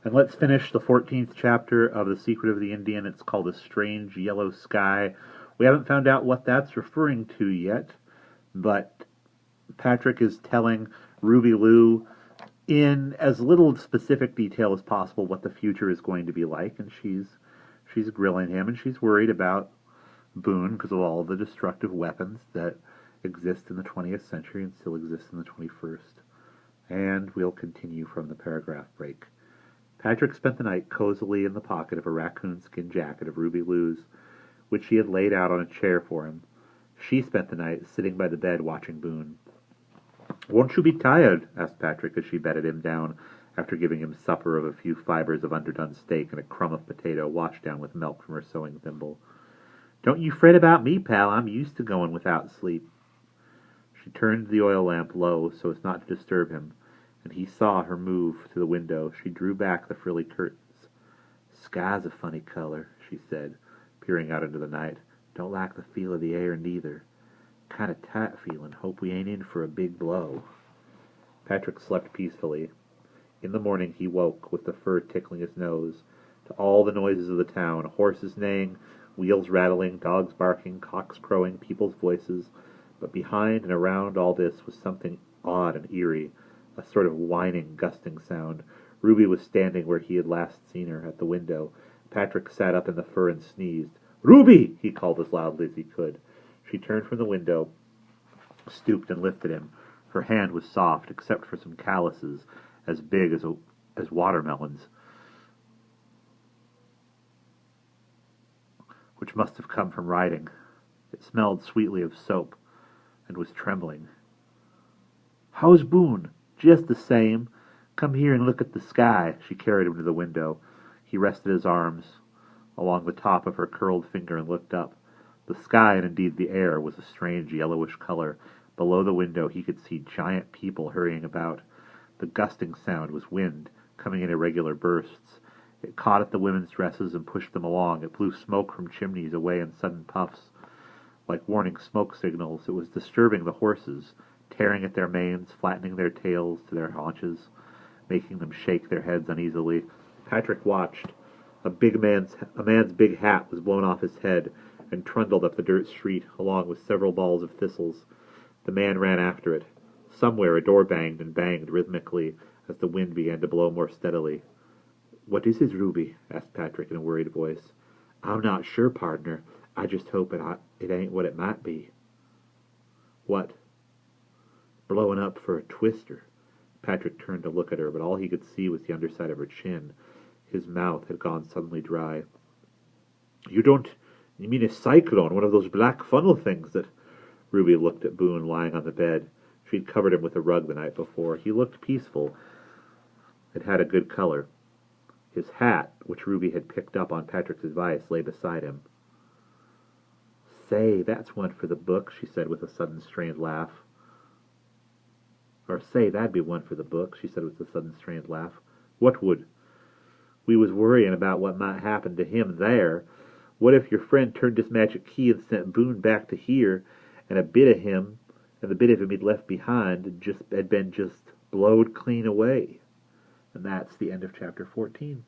And let's finish the 14th chapter of The Secret of the Indian. It's called A Strange Yellow Sky. We haven't found out what that's referring to yet, but Patrick is telling Ruby Lou in as little specific detail as possible what the future is going to be like, and she's grilling him, and she's worried about Boone because of all the destructive weapons that exist in the 20th century and still exist in the 21st. And we'll continue from the paragraph break. Patrick spent the night cozily in the pocket of a raccoon skin jacket of Ruby Lou's, which she had laid out on a chair for him. She spent the night sitting by the bed watching Boone. "Won't you be tired?" asked Patrick as she bedded him down after giving him supper of a few fibers of underdone steak and a crumb of potato washed down with milk from her sewing thimble. "Don't you fret about me, pal. I'm used to going without sleep." She turned the oil lamp low so as not to disturb him, and he saw her move to the window. She drew back the frilly curtains. "Sky's a funny color," she said, peering out into the night. "Don't like the feel of the air, neither. Kind of tight feeling. Hope we ain't in for a big blow." Patrick slept peacefully. In the morning he woke with the fur tickling his nose, to all the noises of the town, horses neighing, wheels rattling, dogs barking, cocks crowing, people's voices. But behind and around all this was something odd and eerie, a sort of whining, gusting sound. Ruby was standing where he had last seen her, at the window. Patrick sat up in the fur and sneezed. "Ruby!" he called as loudly as he could. She turned from the window, stooped and lifted him. Her hand was soft, except for some calluses as big as watermelons, which must have come from riding. It smelled sweetly of soap, and was trembling. "How's Boone?" "Just the same. Come here and look at the sky." She carried him to the window. He rested his arms along the top of her curled finger and looked up. The sky, and indeed the air, was a strange yellowish color. Below the window he could see giant people hurrying about. The gusting sound was wind, coming in irregular bursts. It caught at the women's dresses and pushed them along. It blew smoke from chimneys away in sudden puffs, like warning smoke signals. It was disturbing the horses, tearing at their manes, flattening their tails to their haunches, making them shake their heads uneasily. Patrick watched. A man's big hat was blown off his head and trundled up the dirt street, along with several balls of thistles. The man ran after it. Somewhere a door banged and banged rhythmically as the wind began to blow more steadily. "What is it, Ruby?" asked Patrick in a worried voice. "I'm not sure, pardner. I just hope it ain't what it might be." "What?" "Blowing up for a twister." Patrick turned to look at her, but all he could see was the underside of her chin. His mouth had gone suddenly dry. You mean a cyclone, one of those black funnel things that..." Ruby looked at Boone lying on the bed. She'd covered him with a rug the night before. He looked peaceful. It had a good color. His hat, which Ruby had picked up on Patrick's advice, lay beside him. "Say, that's one for the book," she said with a sudden strained laugh. "Or say, that'd be one for the book," she said with a sudden strained laugh. "What would?" "We was worrying about what might happen to him there. What if your friend turned his magic key and sent Boone back to here, and a bit of him, and the bit of him he'd left behind, had been just blowed clean away?" And that's the end of chapter 14.